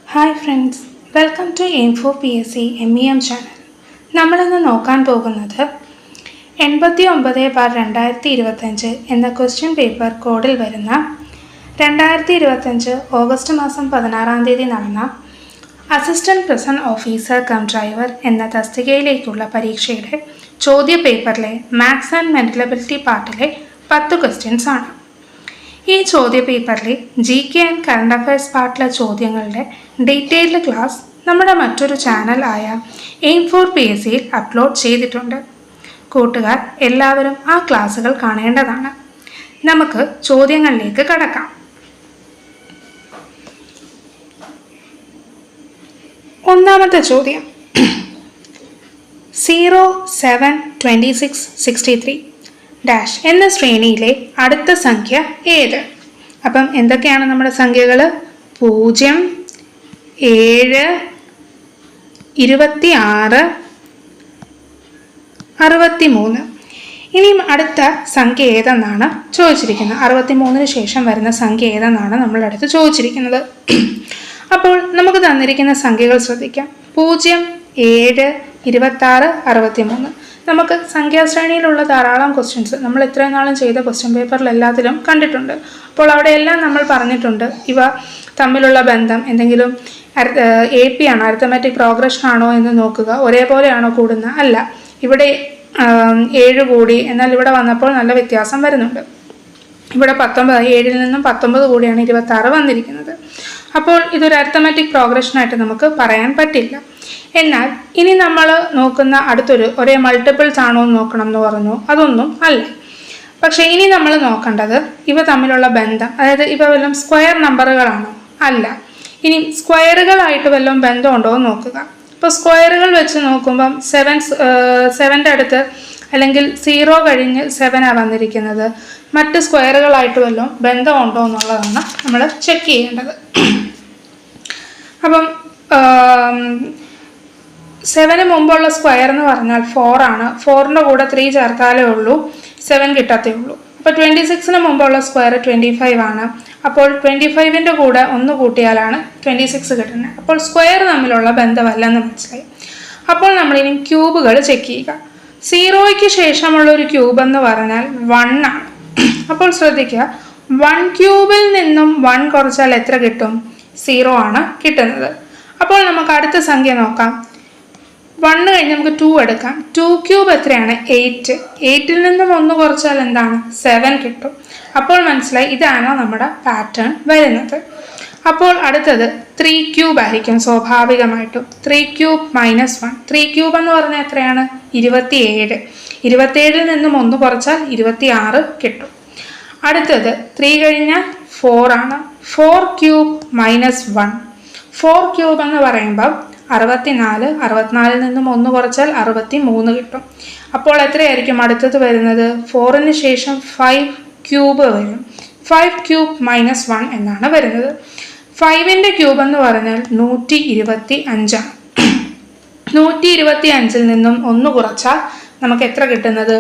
Hi friends, welcome to info PSC MEM channel. നമ്മളിന്ന് നോക്കാൻ പോകുന്നത് 89/2025 എന്ന ക്വസ്റ്റ്യൻ പേപ്പർ കോഡിൽ വരുന്ന 2025 ഓഗസ്റ്റ് മാസം 16 നടന്ന assistant present officer cum driver എന്ന തസ്തികയിലേക്കുള്ള പരീക്ഷയുടെ ചോദ്യ പേപ്പറിലെ മാത്സ് ആൻഡ് മെൻ്റലബിലിറ്റി പാർട്ടിലെ 10 ക്വസ്റ്റ്യൻസ് ആണ്. ഈ ചോദ്യ പേപ്പറിലെ GK ആൻഡ് കറണ്ട് അഫയേഴ്സ് പാർട്ടിലെ ചോദ്യങ്ങളുടെ ഡീറ്റെയിൽഡ് ക്ലാസ് നമ്മുടെ മറ്റൊരു ചാനൽ ആയ എയിം ഫോർ PSCയിൽ അപ്ലോഡ് ചെയ്തിട്ടുണ്ട്. കൂട്ടുകാർ എല്ലാവരും ആ ക്ലാസ്സുകൾ കാണേണ്ടതാണ്. നമുക്ക് ചോദ്യങ്ങളിലേക്ക് കടക്കാം. ഒന്നാമത്തെ ചോദ്യം 072663 ഡാഷ് എന്ന ശ്രേണിയിലെ അടുത്ത സംഖ്യ ഏത്? അപ്പം എന്തൊക്കെയാണ് നമ്മുടെ സംഖ്യകൾ? 0, 7, 26, 63. ഇനിയും അടുത്ത സംഖ്യ ഏതെന്നാണ് ചോദിച്ചിരിക്കുന്നത്. 63 ശേഷം വരുന്ന സംഖ്യ ഏതെന്നാണ് നമ്മളടുത്ത് ചോദിച്ചിരിക്കുന്നത്. അപ്പോൾ നമുക്ക് തന്നിരിക്കുന്ന സംഖ്യകൾ ശ്രദ്ധിക്കാം. 0, 7, 26, 63. നമുക്ക് സംഖ്യാശ്രേണിയിലുള്ള ധാരാളം ക്വസ്റ്റ്യൻസ് നമ്മൾ ഇത്രയും നാളും ചെയ്ത ക്വസ്റ്റ്യൻ പേപ്പറിൽ എല്ലാത്തിലും കണ്ടിട്ടുണ്ട്. അപ്പോൾ അവിടെയെല്ലാം നമ്മൾ പറഞ്ഞിട്ടുണ്ട് ഇവ തമ്മിലുള്ള ബന്ധം എന്തെങ്കിലും AP ആണോ, അരിത്തമാറ്റിക് പ്രോഗ്രഷൻ ആണോ എന്ന് നോക്കുക. ഒരേപോലെയാണോ കൂടുന്ന? അല്ല, ഇവിടെ 7 കൂടി, എന്നാൽ ഇവിടെ വന്നപ്പോൾ നല്ല വ്യത്യാസം വരുന്നുണ്ട്. ഇവിടെ 19, 7-ൽ നിന്നും 19 കൂടിയാണ് 26 വന്നിരിക്കുന്നത്. അപ്പോൾ ഇതൊരു അരിത്തമാറ്റിക് പ്രോഗ്രഷനായിട്ട് നമുക്ക് പറയാൻ പറ്റില്ല. എന്നാൽ ഇനി നമ്മൾ നോക്കുന്ന ഒരേ മൾട്ടിപ്പിൾസ് ആണോ എന്ന് നോക്കണം എന്ന് പറഞ്ഞു. അതൊന്നും അല്ല. പക്ഷേ ഇനി നമ്മൾ നോക്കേണ്ടത് ഇവ തമ്മിലുള്ള ബന്ധം, അതായത് ഇവ വല്ലതും സ്ക്വയർ നമ്പറുകളാണോ? അല്ല. ഇനി സ്ക്വയറുകളായിട്ട് വല്ലതും ബന്ധമുണ്ടോ എന്ന് നോക്കുക. ഇപ്പോൾ സ്ക്വയറുകൾ വെച്ച് നോക്കുമ്പം 7ൻ്റെ അടുത്ത് അല്ലെങ്കിൽ 0 കഴിഞ്ഞ് 7 വന്നിരിക്കുന്നത്. മറ്റ് സ്ക്വയറുകളായിട്ട് വല്ലതും ബന്ധമുണ്ടോ എന്നുള്ളതാണ് നമ്മൾ ചെക്ക് ചെയ്യേണ്ടത്. അപ്പം 7 മുമ്പുള്ള സ്ക്വയർ എന്ന് പറഞ്ഞാൽ 4 ആണ്. 4ൻ്റെ കൂടെ 3 ചേർത്താലേ ഉള്ളൂ 7 കിട്ടത്തേ ഉള്ളൂ. അപ്പോൾ 26-ന് മുമ്പുള്ള സ്ക്വയർ 25 ആണ്. അപ്പോൾ 25-ൻ്റെ കൂടെ 1 കൂട്ടിയാലാണ് 26 കിട്ടുന്നത്. അപ്പോൾ സ്ക്വയർ തമ്മിലുള്ള ബന്ധമല്ലെന്ന് മനസ്സിലായി. അപ്പോൾ നമ്മളിനി ക്യൂബുകൾ ചെക്ക് ചെയ്യുക. 0യ്ക്ക് ശേഷമുള്ള ഒരു ക്യൂബ് എന്ന് പറഞ്ഞാൽ 1 ആണ്. അപ്പോൾ ശ്രദ്ധിക്കുക, 1 ക്യൂബിൽ നിന്നും 1 കുറച്ചാൽ എത്ര കിട്ടും? 0 ആണ് കിട്ടുന്നത്. അപ്പോൾ നമുക്ക് അടുത്ത സംഖ്യ നോക്കാം. 1 കഴിഞ്ഞ് നമുക്ക് 2 എടുക്കാം. 2 ക്യൂബ് എത്രയാണ്? 8. 8-ൽ നിന്നും 1 കുറച്ചാൽ എന്താണ്? 7 കിട്ടും. അപ്പോൾ മനസ്സിലായി, ഇതാണ് നമ്മുടെ പാറ്റേൺ വരുന്നത്. അപ്പോൾ അടുത്തത് 3 ക്യൂബ് ആയിരിക്കും സ്വാഭാവികമായിട്ടും. 3 ക്യൂബ് മൈനസ് 1. 3 ക്യൂബ് എന്ന് പറഞ്ഞാൽ എത്രയാണ്? 27. 27-ൽ നിന്നും 1 കുറച്ചാൽ 26 കിട്ടും. അടുത്തത് 3 കഴിഞ്ഞാൽ 4 ആണ്. 4 ക്യൂബ് മൈനസ് 1. 4 ക്യൂബ് എന്ന് പറയുമ്പോൾ 64. 64-ൽ നിന്നും 1 കുറച്ചാൽ 63 കിട്ടും. അപ്പോൾ എത്രയായിരിക്കും അടുത്തത് വരുന്നത്? 4-ന് ശേഷം 5 ക്യൂബ് വരും. 5 ക്യൂബ് മൈനസ് 1 എന്നാണ് വരുന്നത്. 5-ൻ്റെ ക്യൂബ് എന്ന് പറഞ്ഞാൽ 125 ആണ്. 125-ൽ നിന്നും 1 കുറച്ചാൽ നമുക്ക് എത്ര കിട്ടുന്നത്?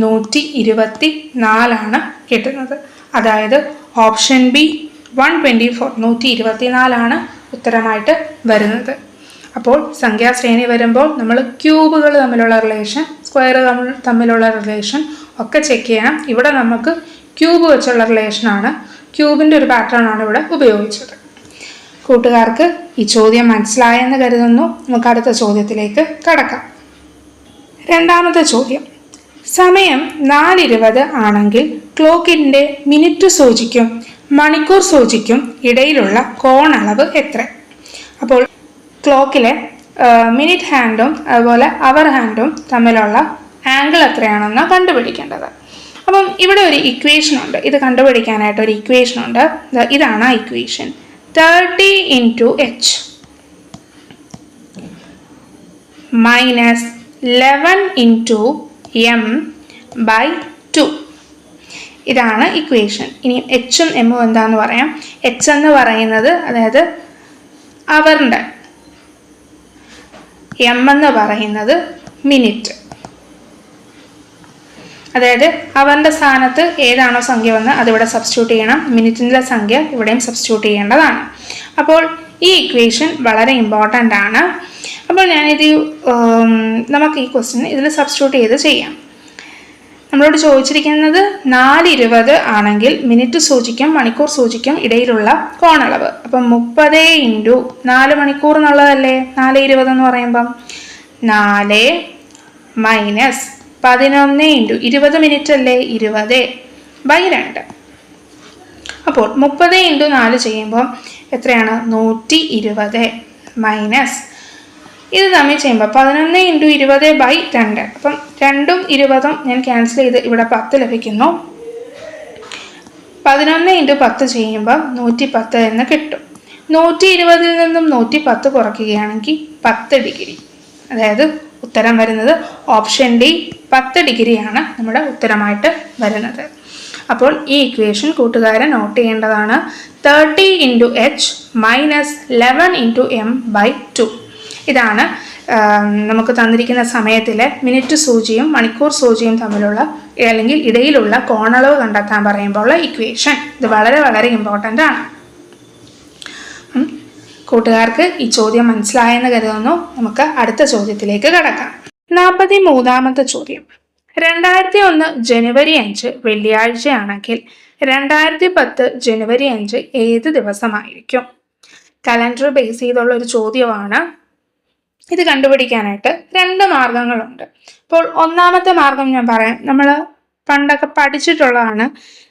124 ആണ് കിട്ടുന്നത്. അതായത് ഓപ്ഷൻ ബി 124, 124 ആണ് ഉത്തരമായിട്ട് വരുന്നത്. അപ്പോൾ സംഖ്യാശ്രേണി വരുമ്പോൾ നമ്മൾ ക്യൂബുകൾ തമ്മിലുള്ള റിലേഷൻ, സ്ക്വയറുകൾ തമ്മിലുള്ള റിലേഷൻ ഒക്കെ ചെക്ക് ചെയ്യണം. ഇവിടെ നമുക്ക് ക്യൂബ് വെച്ചുള്ള റിലേഷനാണ്, ക്യൂബിൻ്റെ ഒരു പാറ്റേൺ ആണ് ഇവിടെ ഉപയോഗിച്ചത്. കൂട്ടുകാർക്ക് ഈ ചോദ്യം മനസ്സിലായെന്ന് കരുതുന്നു. നമുക്ക് അടുത്ത ചോദ്യത്തിലേക്ക് കടക്കാം. രണ്ടാമത്തെ ചോദ്യം, സമയം 4:20 ആണെങ്കിൽ ക്ലോക്കിൻ്റെ മിനിറ്റ് സൂചിക്കും മണിക്കൂർ സൂചിക്കും ഇടയിലുള്ള കോണളവ് എത്ര? അപ്പോൾ ക്ലോക്കിലെ മിനിറ്റ് ഹാൻഡും അതുപോലെ അവർ ഹാൻഡും തമ്മിലുള്ള ആംഗിൾ എത്രയാണെന്ന് കണ്ടുപിടിക്കേണ്ടത്. അപ്പം ഇവിടെ ഒരു ഇക്വേഷൻ ഉണ്ട്. ഇത് കണ്ടുപിടിക്കാനായിട്ട് ഒരു ഇക്വേഷൻ ഉണ്ട്. ഇതാണ് ആ ഇക്വേഷൻ. 30 × h minus 11 × m/2. ഇതാണ് ഇക്വേഷൻ. ഇനി എച്ചും എമ്മും എന്താന്ന് പറയാം. എച്ച് എന്ന് പറയുന്നത് അതായത് അവറിൻ്റെ, എം എന്ന് പറയുന്നത് മിനിറ്റ്. അതായത് അവൻ്റെ സ്ഥാനത്ത് ഏതാണോ സംഖ്യ വന്ന് അതിവിടെ സബ്സ്റ്റിറ്റ്യൂട്ട് ചെയ്യണം. മിനിറ്റിൻ്റെ സംഖ്യ ഇവിടെയും സബ്സ്റ്റിറ്റ്യൂട്ട് ചെയ്യേണ്ടതാണ്. അപ്പോൾ ഈ ഇക്വേഷൻ വളരെ ഇമ്പോർട്ടൻ്റ് ആണ്. അപ്പോൾ ഞാനിത് നമുക്ക് ഈ ക്വസ്റ്റ്യൻ ഇതിൽ സബ്സ്റ്റിറ്റ്യൂട്ട് ചെയ്ത് ചെയ്യാം. നമ്മളോട് ചോദിച്ചിരിക്കുന്നത് 4:20 ആണെങ്കിൽ മിനിറ്റ് സൂചിക്കും മണിക്കൂർ സൂചിക്കും ഇടയിലുള്ള കോണളവ്. അപ്പം 30 × 4 മണിക്കൂർ എന്നുള്ളതല്ലേ 4:20 എന്ന് പറയുമ്പം. 4 - 11 × 20 മിനിറ്റ് അല്ലേ 20/2. അപ്പോൾ 30 × 4 ചെയ്യുമ്പോൾ എത്രയാണ് 120 മൈനസ് ഇത് തമ്മിൽ ചെയ്യുമ്പോൾ 11 × 20/2. അപ്പം 2ഉം 20ഉം ഞാൻ ക്യാൻസൽ ചെയ്ത് ഇവിടെ 10 ലഭിക്കുന്നു. 11 × 10 ചെയ്യുമ്പോൾ 110 എന്ന് കിട്ടും. 120 നിന്നും 110 കുറയ്ക്കുകയാണെങ്കിൽ 10 ഡിഗ്രി. അതായത് ഉത്തരം വരുന്നത് ഓപ്ഷൻ ഡി 10 ഡിഗ്രിയാണ് നമ്മുടെ ഉത്തരമായിട്ട് വരുന്നത്. അപ്പോൾ ഈ ഇക്വേഷൻ കൂട്ടുകാരൻ നോട്ട് ചെയ്യേണ്ടതാണ്. 30 × h മൈനസ് 11 × m/2. ഇതാണ് നമുക്ക് തന്നിരിക്കുന്ന സമയത്തിലെ മിനിറ്റ് സൂചിയും മണിക്കൂർ സൂചിയും തമ്മിലുള്ള അല്ലെങ്കിൽ ഇടയിലുള്ള കോണളവ് കണ്ടെത്താൻ പറയുമ്പോൾ ഉള്ള ഇക്വേഷൻ. ഇത് വളരെ വളരെ ഇമ്പോർട്ടൻ്റ് ആണ്. കൂട്ടുകാർക്ക് ഈ ചോദ്യം മനസ്സിലായെന്ന് കരുതുന്നു. നമുക്ക് അടുത്ത ചോദ്യത്തിലേക്ക് കടക്കാം. 43ാമത്തെ ചോദ്യം. 2001 ജനുവരി 5 വെള്ളിയാഴ്ചയാണെങ്കിൽ 2010 ജനുവരി 5 ഏത് ദിവസമായിരിക്കും? കലണ്ടർ ബേസ് ചെയ്തുള്ള ഒരു ചോദ്യമാണ്. ഇത് കണ്ടുപിടിക്കാനായിട്ട് 2 മാർഗങ്ങളുണ്ട്. അപ്പോൾ ഒന്നാമത്തെ മാർഗം ഞാൻ പറയാം. നമ്മൾ പണ്ടൊക്കെ പഠിച്ചിട്ടുള്ളതാണ്.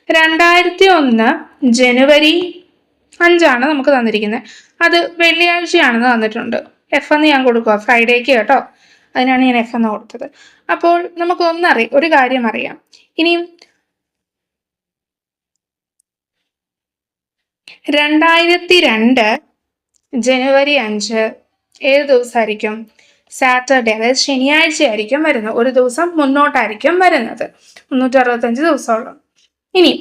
2001 ജനുവരി 5 നമുക്ക് തന്നിരിക്കുന്നത്. അത് വെള്ളിയാഴ്ചയാണെന്ന് തന്നിട്ടുണ്ട്. എഫ് എന്ന് ഞാൻ കൊടുക്കുക ഫ്രൈഡേക്ക് കേട്ടോ. അതിനാണ് ഞാൻ എഫ് എന്ന് കൊടുത്തത്. അപ്പോൾ നമുക്ക് ഒരു കാര്യം അറിയാം. ഇനിയും 2002 ജനുവരി 5 ഏത് ദിവസമായിരിക്കും? സാറ്റർഡേ, അതായത് ശനിയാഴ്ച ആയിരിക്കും വരുന്നത്. ഒരു ദിവസം മുന്നോട്ടായിരിക്കും വരുന്നത്. 365 ദിവസമുള്ളൂ. ഇനി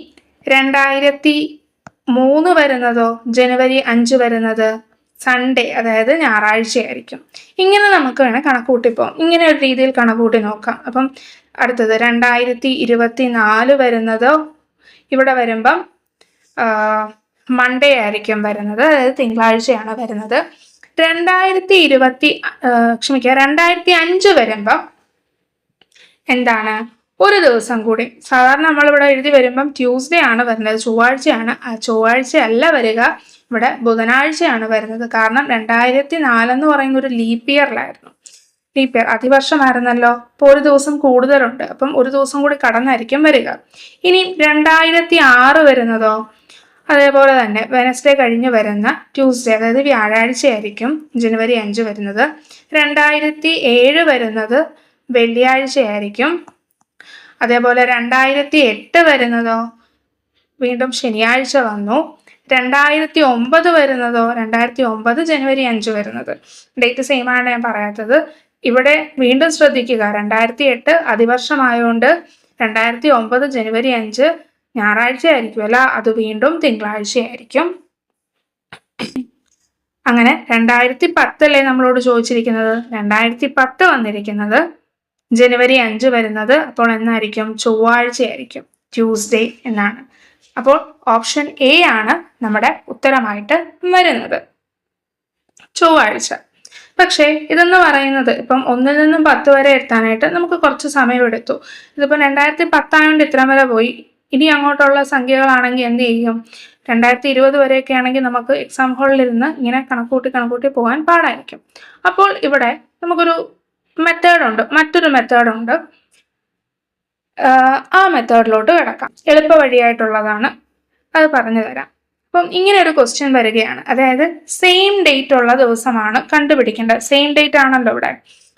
2003 വരുന്നതോ ജനുവരി 5 വരുന്നത് സൺഡേ, അതായത് ഞായറാഴ്ചയായിരിക്കും. ഇങ്ങനെ നമുക്ക് വേണേൽ കണക്കൂട്ടിപ്പോകാം. ഇങ്ങനെ ഒരു രീതിയിൽ കണക്കൂട്ടി നോക്കാം. അപ്പം അടുത്തത് 2024 വരുന്നതോ ഇവിടെ വരുമ്പം മൺഡേ ആയിരിക്കും വരുന്നത്, അതായത് തിങ്കളാഴ്ചയാണ് വരുന്നത്. 2005 വരുമ്പം എന്താണ്? ഒരു ദിവസം കൂടി. സാധാരണ നമ്മളിവിടെ എഴുതി വരുമ്പം ട്യൂസ്ഡേ ആണ് വരുന്നത്, ചൊവ്വാഴ്ചയാണ്. ചൊവ്വാഴ്ച അല്ല വരിക, ഇവിടെ ബുധനാഴ്ചയാണ് വരുന്നത്. കാരണം 2004 എന്ന് പറയുന്ന ഒരു ലീപ്പ് ഇയറിലായിരുന്നു. ലീപ്പ് ഇയർ അതിവർഷമായിരുന്നല്ലോ. അപ്പോൾ ഒരു ദിവസം കൂടുതലുണ്ട്. അപ്പം ഒരു ദിവസം കൂടി കടന്നായിരിക്കും വരിക. ഇനി 2006 വരുന്നതോ അതേപോലെ തന്നെ വെനസ്ഡേ കഴിഞ്ഞ് വരുന്ന ട്യൂസ്ഡേ, അതായത് വ്യാഴാഴ്ചയായിരിക്കും ജനുവരി 5 വരുന്നത്. 2007 വരുന്നത് വെള്ളിയാഴ്ചയായിരിക്കും. അതേപോലെ 2008 വരുന്നതോ വീണ്ടും ശനിയാഴ്ച വന്നു. 2009 വരുന്നതോ 2009 ജനുവരി 5 വരുന്നത്. ഡേറ്റ് സെയിം ആണ് ഞാൻ പറയാത്തത്. ഇവിടെ വീണ്ടും ശ്രദ്ധിക്കുക, 2008 അതിവർഷമായതുകൊണ്ട് 2009 ജനുവരി 5 ഞായറാഴ്ച ആയിരിക്കുമല്ല, അത് വീണ്ടും തിങ്കളാഴ്ചയായിരിക്കും. അങ്ങനെ 2010 നമ്മളോട് ചോദിച്ചിരിക്കുന്നത്. 2010 വന്നിരിക്കുന്നത് ജനുവരി 5 വരുന്നത് അപ്പോൾ എന്നായിരിക്കും? ചൊവ്വാഴ്ചയായിരിക്കും, ട്യൂസ്ഡേ എന്നാണ്. അപ്പോൾ ഓപ്ഷൻ എ ആണ് നമ്മുടെ ഉത്തരമായിട്ട് വരുന്നത്, ചൊവ്വാഴ്ച. പക്ഷേ ഇതെന്ന് പറയുന്നത് ഇപ്പം 1 നിന്നും 10 വരെ എത്താനായിട്ട് നമുക്ക് കുറച്ച് സമയമെടുത്തു. ഇതിപ്പോൾ 2010 ആയതുകൊണ്ട് ഇത്ര വരെ പോയി. ഇനി അങ്ങോട്ടുള്ള സംഖ്യകളാണെങ്കിൽ എന്ത് ചെയ്യും? 2020 വരെയൊക്കെ ആണെങ്കിൽ നമുക്ക് എക്സാം ഹാളിലിരുന്ന് ഇങ്ങനെ കണക്കൂട്ടി പോകാൻ പാടായിരിക്കും. അപ്പോൾ ഇവിടെ നമുക്കൊരു മറ്റൊരു മെത്തേഡുണ്ട്. ആ മെത്തേഡിലോട്ട് കിടക്കാം. എളുപ്പ വഴിയായിട്ടുള്ളതാണ്, അത് പറഞ്ഞു തരാം. അപ്പം ഇങ്ങനെ ഒരു ക്വസ്റ്റ്യൻ വരികയാണ്. അതായത് സെയിം ഡേറ്റ് ഉള്ള ദിവസമാണ് കണ്ടുപിടിക്കേണ്ടത്. സെയിം ഡേറ്റ് ആണല്ലോ ഇവിടെ.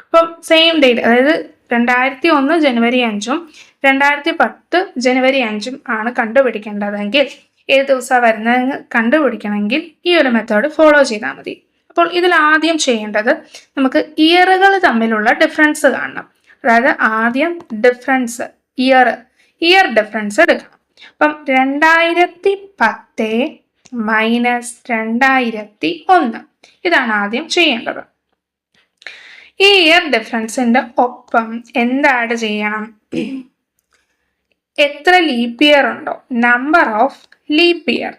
അപ്പം സെയിം ഡേറ്റ്, അതായത് 2001 ജനുവരി 5 2010 ജനുവരി 5 ആണ് കണ്ടുപിടിക്കേണ്ടതെങ്കിൽ ഏത് ദിവസമാണ് വരുന്നതെന്ന് കണ്ടുപിടിക്കണമെങ്കിൽ ഈ ഒരു മെത്തേഡ് ഫോളോ ചെയ്താൽ മതി. അപ്പോൾ ഇതിൽ ആദ്യം ചെയ്യേണ്ടത് നമുക്ക് ഇയറുകൾ തമ്മിലുള്ള ഡിഫറൻസ് കാണണം. അതായത് ആദ്യം ഡിഫറൻസ് ഇയർ ഡിഫറൻസ് എടുക്കണം. അപ്പം 2010 മൈനസ് 2001 ഇതാണ് ആദ്യം ചെയ്യേണ്ടത്. ഈ ഇയർ ഡിഫറൻസിന്റെ ഒപ്പം എന്ത് ആഡ് ചെയ്യണം? എത്ര ലീപ്പ് ഇയർ ഉണ്ടോ, number of leap year.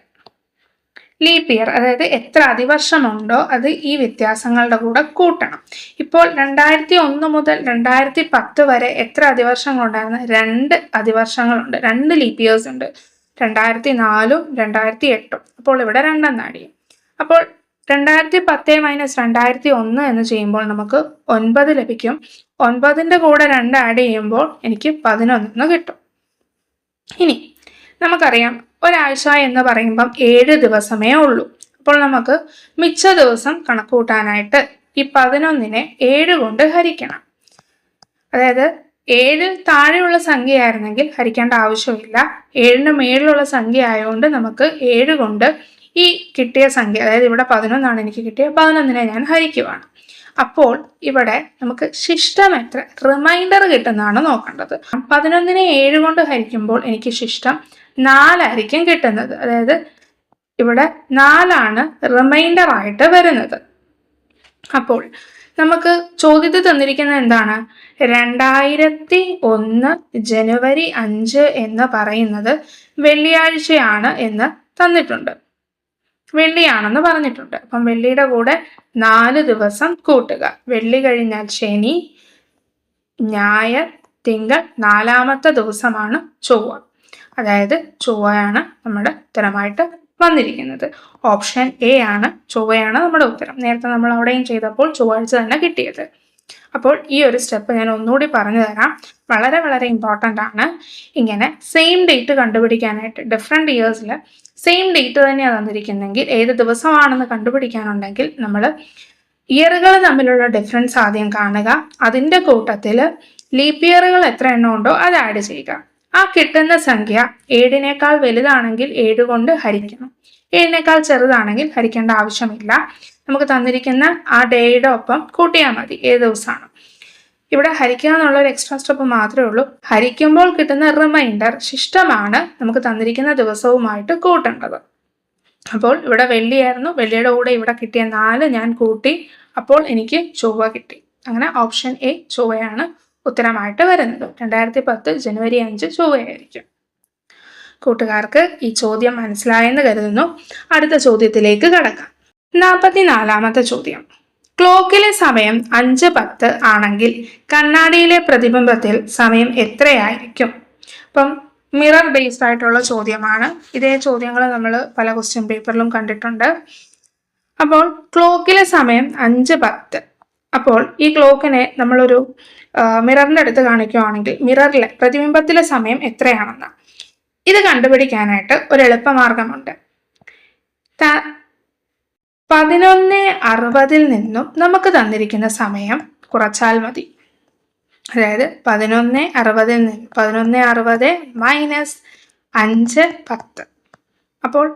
Leap year, അതായത് എത്ര അതിവർഷമുണ്ടോ അത് ഈ വ്യത്യാസങ്ങളുടെ കൂടെ കൂട്ടണം. ഇപ്പോൾ 2001 മുതൽ 2010 വരെ എത്ര അതിവർഷങ്ങളുണ്ടായിരുന്നു? 2 അതിവർഷങ്ങളുണ്ട്, 2 ലീപ്പ് ഇയേഴ്സ് ഉണ്ട്, 2004 2008. അപ്പോൾ ഇവിടെ 2 എന്നാടി. അപ്പോൾ 2010 മൈനസ് 2001 എന്ന് ചെയ്യുമ്പോൾ നമുക്ക് 9 ലഭിക്കും. 9ന്റെ കൂടെ 2 ആഡ് ചെയ്യുമ്പോൾ എനിക്ക് 11 കിട്ടും. ഇനി നമുക്കറിയാം ഒരാഴ്ച എന്ന് പറയുമ്പം 7 ദിവസമേ ഉള്ളൂ. അപ്പോൾ നമുക്ക് മിച്ച ദിവസം കണക്കൂട്ടാനായിട്ട് ഈ 11നെ 7 കൊണ്ട് ഹരിക്കണം. അതായത് 7 താഴെയുള്ള സംഖ്യയായിരുന്നെങ്കിൽ ഹരിക്കേണ്ട ആവശ്യമില്ല. 7ന് മേളിലുള്ള സംഖ്യ ആയതുകൊണ്ട് നമുക്ക് 7 കൊണ്ട് ഈ കിട്ടിയ സംഖ്യ, അതായത് ഇവിടെ 11 എനിക്ക് കിട്ടിയ 11നെ ഞാൻ ഹരിക്കുവാണ്. അപ്പോൾ ഇവിടെ നമുക്ക് ശിഷ്ടം എത്ര, റിമൈൻഡർ കിട്ടുന്നതാണ് നോക്കേണ്ടത്. 11നെ 7 കൊണ്ട് ഹരിക്കുമ്പോൾ എനിക്ക് ശിഷ്ടം 4 ആയിരിക്കും കിട്ടുന്നത്. അതായത് ഇവിടെ 4 റിമൈൻഡർ ആയിട്ട് വരുന്നത്. അപ്പോൾ നമുക്ക് ചോദ്യത്തിൽ തന്നിരിക്കുന്നത് എന്താണ്? 2001 ജനുവരി 5 എന്ന് പറയുന്നത് വെള്ളിയാഴ്ചയാണ് എന്ന് തന്നിട്ടുണ്ട്, വെള്ളിയാണെന്ന് പറഞ്ഞിട്ടുണ്ട്. അപ്പം വെള്ളിയുടെ കൂടെ 4 ദിവസം കൂട്ടുക. വെള്ളി കഴിഞ്ഞാൽ ശനി, ഞായർ, തിങ്കൾ, 4ാമത്തെ ദിവസമാണ് ചൊവ്വ. അതായത് ചൊവ്വയാണ് നമ്മുടെ ഉത്തരമായിട്ട് വന്നിരിക്കുന്നത്. ഓപ്ഷൻ എ ആണ്, ചൊവ്വയാണ് നമ്മുടെ ഉത്തരം. നേരത്തെ നമ്മൾ അവിടെയും ചെയ്തപ്പോൾ ചൊവ്വാഴ്ച തന്നെ കിട്ടിയത്. അപ്പോൾ ഈ ഒരു സ്റ്റെപ്പ് ഞാൻ ഒന്നുകൂടി പറഞ്ഞു തരാം, വളരെ വളരെ ഇമ്പോർട്ടൻ്റ് ആണ്. ഇങ്ങനെ സെയിം ഡേറ്റ് കണ്ടുപിടിക്കാനായിട്ട് ഡിഫറെൻറ്റ് ഇയേഴ്സിൽ സെയിം ഡേറ്റ് തന്നെയാണ് തന്നിരിക്കുന്നെങ്കിൽ ഏത് ദിവസമാണെന്ന് കണ്ടുപിടിക്കാനുണ്ടെങ്കിൽ നമ്മൾ ഇയറുകൾ തമ്മിലുള്ള ഡിഫറൻസ് ആദ്യം കാണുക. അതിൻ്റെ കൂട്ടത്തിൽ ലീപ്പ് ഇയറുകൾ എത്ര എണ്ണം ഉണ്ടോ അത് ആഡ് ചെയ്യുക. ആ കിട്ടുന്ന സംഖ്യ 7നേക്കാൾ വലുതാണെങ്കിൽ 7 കൊണ്ട് ഹരിക്കണം, 7നേക്കാൾ ചെറുതാണെങ്കിൽ ഹരിക്കേണ്ട ആവശ്യമില്ല. നമുക്ക് തന്നിരിക്കുന്ന ആ ഡേയുടെ ഒപ്പം കൂട്ടിയാൽ മതി ഏത് ദിവസമാണ്. ഇവിടെ ഹരിക്കുക എന്നുള്ള ഒരു എക്സ്ട്രാ സ്റ്റെപ്പ് മാത്രമേ ഉള്ളൂ. ഹരിക്കുമ്പോൾ കിട്ടുന്ന റിമൈൻഡർ ശിഷ്ടമാണ് നമുക്ക് തന്നിരിക്കുന്ന ദിവസവുമായിട്ട് കൂട്ടേണ്ടത്. അപ്പോൾ ഇവിടെ വെള്ളിയായിരുന്നു, വെള്ളിയുടെ കൂടെ ഇവിടെ കിട്ടിയ 4 ഞാൻ കൂട്ടി, അപ്പോൾ എനിക്ക് ചൊവ്വ കിട്ടി. അങ്ങനെ ഓപ്ഷൻ എ ചൊവ്വയാണ് ഉത്തരമായിട്ട് വരുന്നത്. 2010 ജനുവരി 5 ചൊവ്വയായിരിക്കും. കൂട്ടുകാർക്ക് ഈ ചോദ്യം മനസ്സിലായെന്ന് കരുതുന്നു. അടുത്ത ചോദ്യത്തിലേക്ക് കടക്കാം. 44ാമത്തെ ചോദ്യം. ക്ലോക്കിലെ സമയം 5:10 ആണെങ്കിൽ കണ്ണാടിയിലെ പ്രതിബിംബത്തിൽ സമയം എത്രയായിരിക്കും? അപ്പം മിറർ ബേസ്ഡ് ആയിട്ടുള്ള ചോദ്യമാണ്. ഇതേ ചോദ്യങ്ങൾ നമ്മൾ പല ക്വസ്റ്റ്യൻ പേപ്പറിലും കണ്ടിട്ടുണ്ട്. അപ്പോൾ ക്ലോക്കിലെ സമയം 5:10. അപ്പോൾ ഈ ക്ലോക്കിനെ നമ്മളൊരു മിററിൻ്റെ അടുത്ത് കാണിക്കുകയാണെങ്കിൽ മിററിലെ പ്രതിബിംബത്തിലെ സമയം എത്രയാണെന്ന് ഇത് കണ്ടുപിടിക്കാനായിട്ട് ഒരു എളുപ്പമാർഗമുണ്ട്. 11:60 നിന്നും നമുക്ക് തന്നിരിക്കുന്ന സമയം കുറച്ചാൽ മതി. അതായത് 11:60 മൈനസ് 5:10. അപ്പോൾ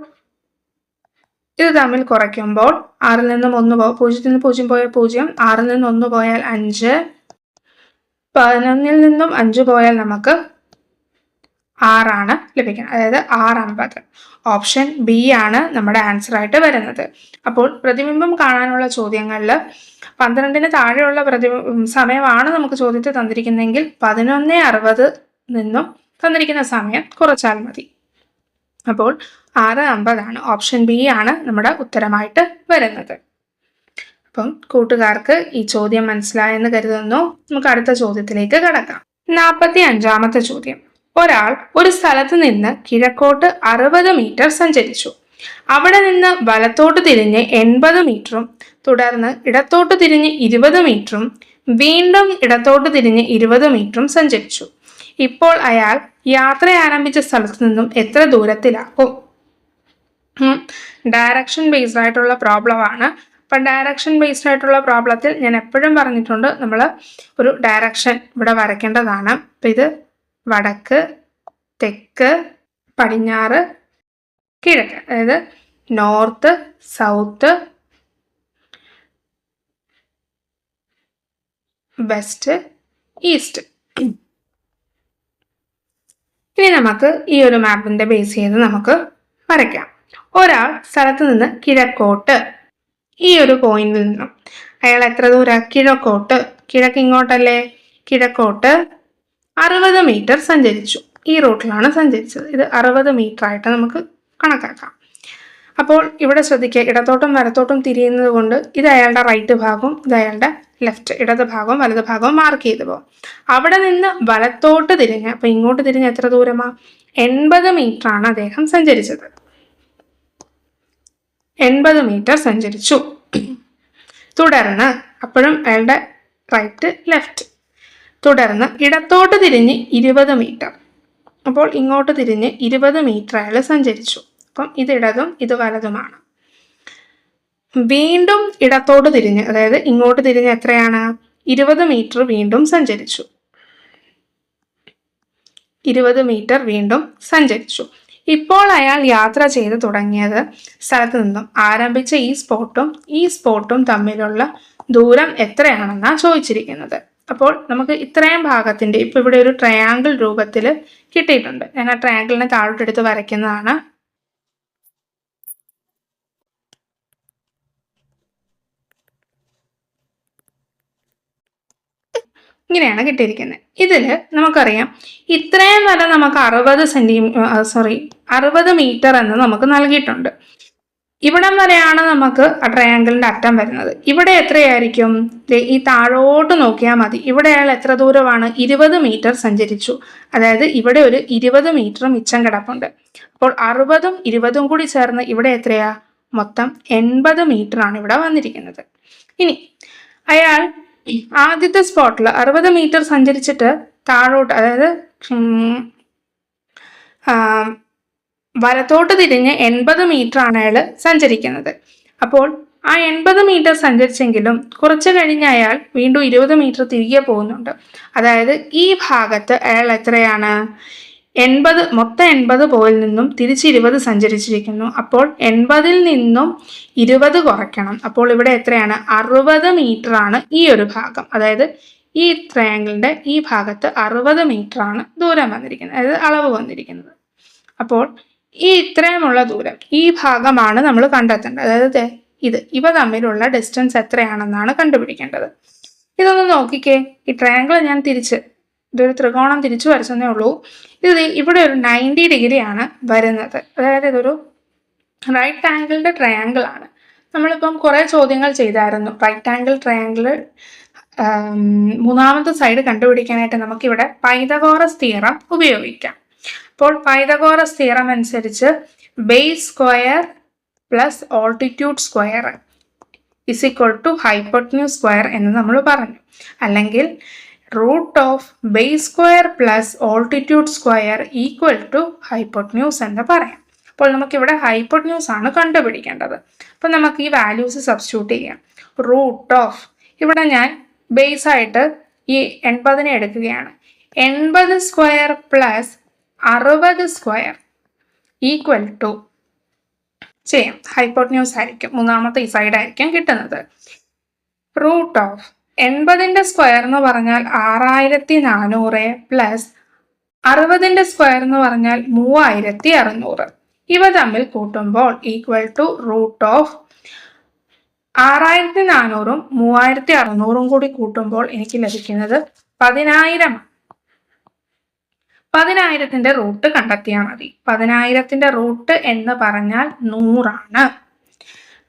ഇത് തമ്മിൽ കുറയ്ക്കുമ്പോൾ 6ൽ നിന്നും 1 0ൽ നിന്ന് 0 പോയാൽ 0, 6ൽ നിന്ന് 1 പോയാൽ 5, 11ൽ നിന്നും 5 പോയാൽ നമുക്ക് 6 ലഭിക്കുന്നത്. അതായത് 6:50. ഓപ്ഷൻ ബി ആണ് നമ്മുടെ ആൻസർ ആയിട്ട് വരുന്നത്. അപ്പോൾ പ്രതിബിംബം കാണാനുള്ള ചോദ്യങ്ങളിൽ 12ന് താഴെയുള്ള സമയമാണ് നമുക്ക് ചോദ്യത്തിൽ തന്നിരിക്കുന്നതെങ്കിൽ 11:60 നിന്നും തന്നിരിക്കുന്ന സമയം കുറച്ചാൽ മതി. അപ്പോൾ 6:50 ഓപ്ഷൻ ബി ആണ് നമ്മുടെ ഉത്തരമായിട്ട് വരുന്നത്. അപ്പം കൂട്ടുകാർക്ക് ഈ ചോദ്യം മനസ്സിലായെന്ന് കരുതുന്നു. നമുക്ക് അടുത്ത ചോദ്യത്തിലേക്ക് കടക്കാം. 45ാമത്തെ ചോദ്യം. ഒരാൾ ഒരു സ്ഥലത്ത് നിന്ന് കിഴക്കോട്ട് 60 മീറ്റർ സഞ്ചരിച്ചു. അവിടെ നിന്ന് വലത്തോട്ട് തിരിഞ്ഞ് 80 മീറ്ററും തുടർന്ന് ഇടത്തോട്ട് തിരിഞ്ഞ് 20 മീറ്ററും വീണ്ടും ഇടത്തോട്ട് തിരിഞ്ഞ് 20 മീറ്ററും സഞ്ചരിച്ചു. ഇപ്പോൾ അയാൾ യാത്ര ആരംഭിച്ച സ്ഥലത്ത് നിന്നും എത്ര ദൂരത്തിലാകും? ഡയറക്ഷൻ ബേസ്ഡ് ആയിട്ടുള്ള പ്രോബ്ലം ആണ്. അപ്പം ഡയറക്ഷൻ ബേസ്ഡ് ആയിട്ടുള്ള പ്രോബ്ലത്തിൽ ഞാൻ എപ്പോഴും പറഞ്ഞിട്ടുണ്ട്, നമ്മൾ ഒരു ഡയറക്ഷൻ ഇവിടെ വരയ്ക്കേണ്ടതാണ്. അപ്പം ഇത് വടക്ക്, തെക്ക്, പടിഞ്ഞാറ്, കിഴക്ക്, അതായത് നോർത്ത്, സൗത്ത്, വെസ്റ്റ്, ഈസ്റ്റ്. ഇനി നമുക്ക് ഈ ഒരു മാപ്പിന്റെ ബേസ് ചെയ്ത് നമുക്ക് വരയ്ക്കാം. ഒരാൾ സ്ഥലത്ത് നിന്ന് കിഴക്കോട്ട്, ഈ ഒരു പോയിന്റിൽ നിന്നും അയാൾ എത്ര ദൂരം? കിഴക്കോട്ട്, കിഴക്ക് ഇങ്ങോട്ടല്ലേ, കിഴക്കോട്ട് 60 മീറ്റർ സഞ്ചരിച്ചു. ഈ റൂട്ടിലാണ് സഞ്ചരിച്ചത്. ഇത് 60 മീറ്റർ ആയിട്ട് നമുക്ക് കണക്കാക്കാം. അപ്പോൾ ഇവിടെ ശ്രദ്ധിക്കുക, ഇടത്തോട്ടും വലത്തോട്ടും തിരിയുന്നത് കൊണ്ട് ഇത് അയാളുടെ റൈറ്റ് ഭാഗവും ഇത് അയാളുടെ ലെഫ്റ്റ്, ഇടത് ഭാഗവും വലത് ഭാഗവും മാർക്ക് ചെയ്തു പോകും. അവിടെ നിന്ന് വലത്തോട്ട് തിരിഞ്ഞ്, അപ്പൊ ഇങ്ങോട്ട് തിരിഞ്ഞ് എത്ര ദൂരമാ? 80 മീറ്റർ ആണ് അദ്ദേഹം സഞ്ചരിച്ചത്. 80 മീറ്റർ സഞ്ചരിച്ചു. തുടർന്ന് അപ്പോഴും അയാളുടെ റൈറ്റ് ലെഫ്റ്റ്. തുടർന്ന് ഇടത്തോട്ട് തിരിഞ്ഞ് 20 മീറ്റർ. അപ്പോൾ ഇങ്ങോട്ട് തിരിഞ്ഞ് 20 മീറ്റർ അയാൾ സഞ്ചരിച്ചു. അപ്പം ഇത് ഇടതും ഇത് വലതുമാണ്. വീണ്ടും ഇടത്തോട്ട് തിരിഞ്ഞ്, അതായത് ഇങ്ങോട്ട് തിരിഞ്ഞ് എത്രയാണ്? 20 മീറ്റർ വീണ്ടും സഞ്ചരിച്ചു. 20 മീറ്റർ വീണ്ടും സഞ്ചരിച്ചു. ഇപ്പോൾ അയാൾ യാത്ര ചെയ്ത് തുടങ്ങിയത് സ്ഥലത്ത് നിന്നും ആരംഭിച്ച ഈ സ്പോട്ടും തമ്മിലുള്ള ദൂരം എത്രയാണെന്നാണ് ചോദിച്ചിരിക്കുന്നത്. അപ്പോൾ നമുക്ക് ഇത്രയും ഭാഗത്തിന്റെ, ഇപ്പൊ ഇവിടെ ഒരു ട്രയാങ്കിൾ രൂപത്തിൽ കിട്ടിയിട്ടുണ്ട്. ഞാൻ ആ ട്രയാങ്കിളിനെ താഴോട്ടെടുത്ത് വരയ്ക്കുന്നതാണ്. ഇങ്ങനെയാണ് കിട്ടിയിരിക്കുന്നത്. ഇതില് നമുക്കറിയാം ഇത്രയും വരെ നമുക്ക് 60 മീറ്റർ എന്ന് നമുക്ക് നൽകിയിട്ടുണ്ട്. ഇവിടം വരെയാണ് നമുക്ക് ആ ട്രയാങ്കിളിന്റെ അറ്റം വരുന്നത്. ഇവിടെ എത്രയായിരിക്കും? ഈ താഴോട്ട് നോക്കിയാൽ മതി. ഇവിടെ അയാൾ എത്ര ദൂരമാണ്? 20 മീറ്റർ സഞ്ചരിച്ചു. അതായത് ഇവിടെ ഒരു 20 മീറ്റർ മിച്ചം കിടപ്പുണ്ട്. അപ്പോൾ 60ഉം 20ഉം കൂടി ചേർന്ന് ഇവിടെ എത്രയാ? മൊത്തം 80 മീറ്റർ ആണ് ഇവിടെ വന്നിരിക്കുന്നത്. ഇനി അയാൾ ആദ്യത്തെ സ്പോട്ടിൽ 60 മീറ്റർ സഞ്ചരിച്ചിട്ട് താഴോട്ട്, അതായത് വലത്തോട്ട് തിരിഞ്ഞ് 80 മീറ്റർ ആണ് അയാൾ സഞ്ചരിക്കുന്നത്. അപ്പോൾ ആ 80 മീറ്റർ സഞ്ചരിച്ചെങ്കിലും കുറച്ച് കഴിഞ്ഞ് അയാൾ വീണ്ടും 20 മീറ്റർ തിരികെ പോകുന്നുണ്ട്. അതായത് ഈ ഭാഗത്ത് അയാൾ എത്രയാണ്? 80, മൊത്തം 80 പോയിൽ നിന്നും തിരിച്ച് 20 സഞ്ചരിച്ചിരിക്കുന്നു. അപ്പോൾ 80ൽ നിന്നും 20 കുറയ്ക്കണം. അപ്പോൾ ഇവിടെ എത്രയാണ്? 60 മീറ്റർ ആണ് ഈ ഒരു ഭാഗം. അതായത് ഈ ട്രയാങ്കിളിന്റെ ഈ ഭാഗത്ത് 60 മീറ്റർ ആണ് ദൂരം വന്നിരിക്കുന്നത്, അതായത് അളവ് വന്നിരിക്കുന്നത്. അപ്പോൾ ഈ ഇത്രയുമുള്ള ദൂരം, ഈ ഭാഗമാണ് നമ്മൾ കണ്ടെത്തേണ്ടത്. അതായത് ഇവ തമ്മിലുള്ള ഡിസ്റ്റൻസ് എത്രയാണെന്നാണ് കണ്ടുപിടിക്കേണ്ടത്. ഇതൊന്ന് നോക്കിക്കേ. ഈ ട്രയാങ്കിൾ ഞാൻ ഇതൊരു ത്രികോണം തിരിച്ചു വരച്ചതേ ഉള്ളൂ. ഇവിടെ ഒരു 90 ഡിഗ്രി ആണ് വരുന്നത്. അതായത് ഇതൊരു റൈറ്റ് ആംഗിളിന്റെ ട്രയാങ്കിൾ ആണ്. നമ്മളിപ്പം കുറെ ചോദ്യങ്ങൾ ചെയ്തായിരുന്നു. റൈറ്റ് ആംഗിൾ ട്രയാങ്കിൾ മൂന്നാമത്തെ സൈഡ് കണ്ടുപിടിക്കാനായിട്ട് നമുക്കിവിടെ പൈതഗോറസ് തിയറം ഉപയോഗിക്കാം. അപ്പോൾ പൈതഗോറസ് തിയറം അനുസരിച്ച് base square plus altitude square is equal to hypotenuse square എന്ന് നമ്മൾ പറഞ്ഞു. അല്ലെങ്കിൽ root of base square plus altitude square equal to hypotenuse എന്ന് പറയാം. അപ്പോൾ നമുക്കിവിടെ ഹൈപ്പോട്ടന്യൂസ് ആണ് കണ്ടുപിടിക്കേണ്ടത്. അപ്പം നമുക്ക് ഈ വാല്യൂസ് സബ്സ്റ്റിറ്റ്യൂട്ട് ചെയ്യാം. റൂട്ട് ഓഫ്, ഇവിടെ ഞാൻ ബേസ് ആയിട്ട് ഈ 80നെ എടുക്കുകയാണ്. 80 square plus 60 square equal to ചെയ്യാം. ഹൈപ്പോട്ടന്യൂസ് ആയിരിക്കും, മൂന്നാമത്തെ ഈ സൈഡ് ആയിരിക്കും കിട്ടുന്നത്. റൂട്ട് ഓഫ് 80ന്റെ സ്ക്വയർ എന്ന് പറഞ്ഞാൽ 6400 പ്ലസ് 60ന്റെ സ്ക്വയർ എന്ന് പറഞ്ഞാൽ 3600. ഇവ തമ്മിൽ കൂട്ടുമ്പോൾ ഈക്വൽ ടു റൂട്ട് ഓഫ് 6400ഉം 3600ഉം കൂടി കൂട്ടുമ്പോൾ എനിക്ക് ലഭിക്കുന്നത് 10,000. 10,000ന്റെ റൂട്ട് കണ്ടെത്തിയാൽ മതി. 10,000ന്റെ റൂട്ട് എന്ന് പറഞ്ഞാൽ 100 ആണ്.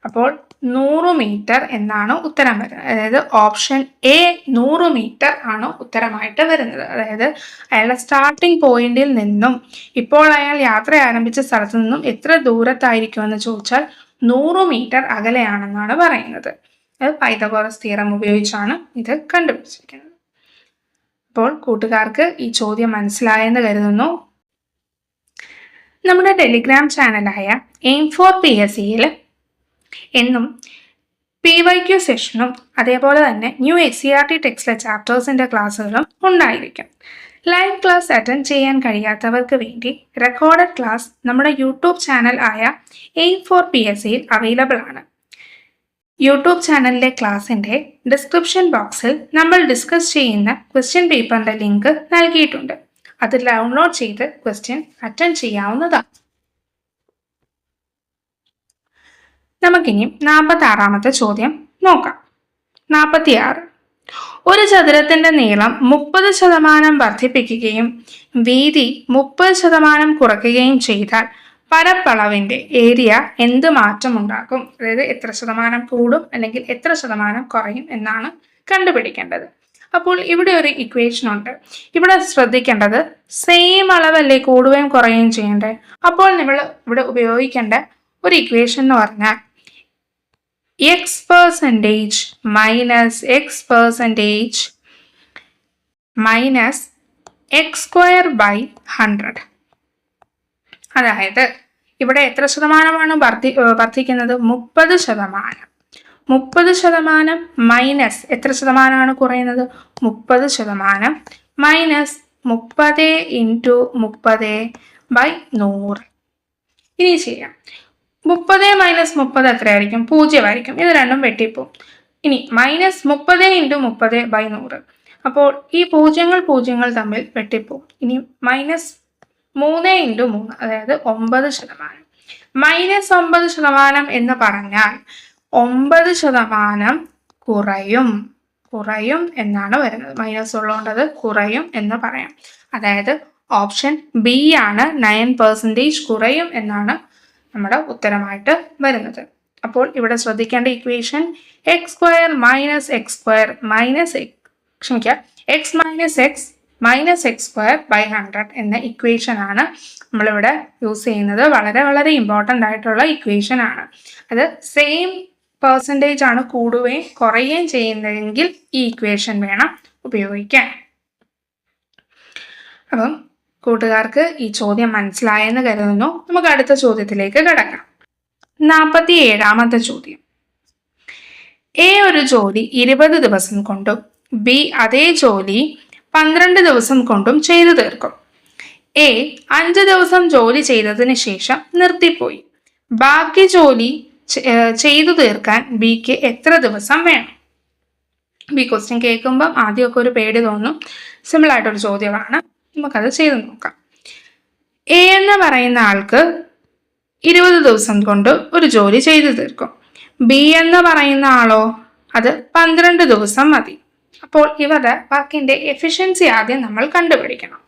അപ്പോൾ 100 മീറ്റർ എന്നാണ് ഉത്തരം വരുന്നത്. അതായത് ഓപ്ഷൻ എ 100 മീറ്റർ ആണ് ഉത്തരമായിട്ട് വരുന്നത്. അതായത് അയാളുടെ സ്റ്റാർട്ടിംഗ് പോയിന്റിൽ നിന്നും ഇപ്പോൾ അയാൾ യാത്ര ആരംഭിച്ച സ്ഥലത്ത് നിന്നും എത്ര ദൂരത്തായിരിക്കുമെന്ന് ചോദിച്ചാൽ 100 മീറ്റർ അകലെയാണെന്നാണ് പറയുന്നത്. അത് പൈതഗോറസ് തിയറം ഉപയോഗിച്ചാണ് ഇത് കണ്ടുപിടിച്ചിരിക്കുന്നത്. അപ്പോൾ കൂട്ടുകാർക്ക് ഈ ചോദ്യം മനസ്സിലായെന്ന് കരുതുന്നു. നമ്മുടെ ടെലിഗ്രാം ചാനലായ എയിം ഫോർ PSCയിൽ എന്നും PYQ സെഷനും അതേപോലെ തന്നെ ന്യൂ SCERT ടെക്സ്റ്റിലെ ചാപ്റ്റേഴ്സിൻ്റെ ക്ലാസ്സുകളും ഉണ്ടായിരിക്കും. ലൈവ് ക്ലാസ് അറ്റൻഡ് ചെയ്യാൻ കഴിയാത്തവർക്ക് വേണ്ടി റെക്കോർഡഡ് ക്ലാസ് നമ്മുടെ യൂട്യൂബ് ചാനൽ ആയ എയിം ഫോർ PSCയിൽ അവൈലബിൾ ആണ്. യൂട്യൂബ് ചാനലിലെ ക്ലാസ്സിൻ്റെ ഡിസ്ക്രിപ്ഷൻ ബോക്സിൽ നമ്മൾ ഡിസ്കസ് ചെയ്യുന്ന ക്വസ്റ്റ്യൻ പേപ്പറിൻ്റെ ലിങ്ക് നൽകിയിട്ടുണ്ട്. അത് ഡൗൺലോഡ് ചെയ്ത് ക്വസ്റ്റ്യൻ അറ്റൻഡ് ചെയ്യാവുന്നതാണ്. നമുക്കിനി 46ാമത്തെ ചോദ്യം നോക്കാം. 46. ഒരു ചതുരത്തിന്റെ നീളം 30% വർദ്ധിപ്പിക്കുകയും വീതി 30% കുറയ്ക്കുകയും ചെയ്താൽ പരപ്പളവിന്റെ ഏരിയ എന്ത് മാറ്റം ഉണ്ടാക്കും, അതായത് എത്ര ശതമാനം കൂടും അല്ലെങ്കിൽ എത്ര ശതമാനം കുറയും എന്നാണ് കണ്ടുപിടിക്കേണ്ടത്. അപ്പോൾ ഇവിടെ ഒരു ഇക്വേഷൻ ഉണ്ട്. ഇവിടെ ശ്രദ്ധിക്കേണ്ടത് സെയിം അളവല്ലേ കൂടുകയും കുറയുകയും ചെയ്യണ്ടേ. അപ്പോൾ നമ്മൾ ഇവിടെ ഉപയോഗിക്കേണ്ട ഒരു ഇക്വേഷൻ എന്ന് പറഞ്ഞാൽ x% minus x% minus x²/100. അതായത് ഇവിടെ എത്ര ശതമാനമാണ് വർദ്ധിക്കുന്നത്? 30%. 30% മൈനസ് എത്ര ശതമാനമാണ് കുറയുന്നത്? 30% മൈനസ് 30 × 30/100. ഇനി ചെയ്യാം. 30 മൈനസ് 30 എത്രയായിരിക്കും? 0 ആയിരിക്കും. ഇത് രണ്ടും വെട്ടിപ്പോവും. ഇനി മൈനസ് 30 × 30/100. അപ്പോൾ ഈ പൂജ്യങ്ങൾ തമ്മിൽ വെട്ടിപ്പോവും. ഇനി മൈനസ് 3 × 3, അതായത് 9%. മൈനസ് 9% എന്ന് പറഞ്ഞാൽ 9% കുറയും എന്നാണ് വരുന്നത്. മൈനസ് ഉള്ളതുകൊണ്ട് അത് കുറയും എന്ന് പറയാം. അതായത് ഓപ്ഷൻ ബി ആണ് 9% കുറയും എന്നാണ് നമ്മുടെ ഉത്തരമായിട്ട് വരുന്നത്. അപ്പോൾ ഇവിടെ ശ്രദ്ധിക്കേണ്ട equation x² minus x² minus x minus x minus x²/100 എന്ന ഇക്വേഷൻ ആണ് നമ്മളിവിടെ യൂസ് ചെയ്യുന്നത്. വളരെ വളരെ ഇമ്പോർട്ടൻ്റ് ആയിട്ടുള്ള ഇക്വേഷൻ ആണ്. അത് സെയിം പെർസെൻറ്റേജ് ആണ് കൂടുകയും കുറയുകയും ചെയ്യുന്നതെങ്കിൽ ഈ ഇക്വേഷൻ വേണം ഉപയോഗിക്കാൻ. അപ്പം കൂട്ടുകാർക്ക് ഈ ചോദ്യം മനസ്സിലായെന്ന് കരുതുന്നു. നമുക്ക് അടുത്ത ചോദ്യത്തിലേക്ക് കടക്കാം. 47ാമത്തെ ചോദ്യം. എ ഒരു ജോലി 20 ദിവസം കൊണ്ടും ബി അതേ ജോലി 12 ദിവസം കൊണ്ടും ചെയ്തു തീർക്കും. എ 5 ദിവസം ജോലി ചെയ്തതിന് ശേഷം നിർത്തിപ്പോയി. ബാക്കി ജോലി ചെയ്തു തീർക്കാൻ ബിക്ക് എത്ര ദിവസം വേണം? ബി ക്വസ്റ്റ്യൻ കേൾക്കുമ്പോൾ ആദ്യമൊക്കെ ഒരു പേടി തോന്നും. സിമ്പിൾ ആയിട്ടൊരു ചോദ്യമാണ്. നമുക്കത് ചെയ്ത് നോക്കാം. എ എന്ന് പറയുന്ന ആൾക്ക് 20 ദിവസം കൊണ്ട് ഒരു ജോലി ചെയ്തു തീർക്കും. ബി എന്ന് പറയുന്ന ആളോ അത് 12 ദിവസം മതി. അപ്പോൾ ഇവരുടെ വർക്കിന്റെ എഫിഷ്യൻസി ആദ്യം നമ്മൾ കണ്ടുപിടിക്കണം.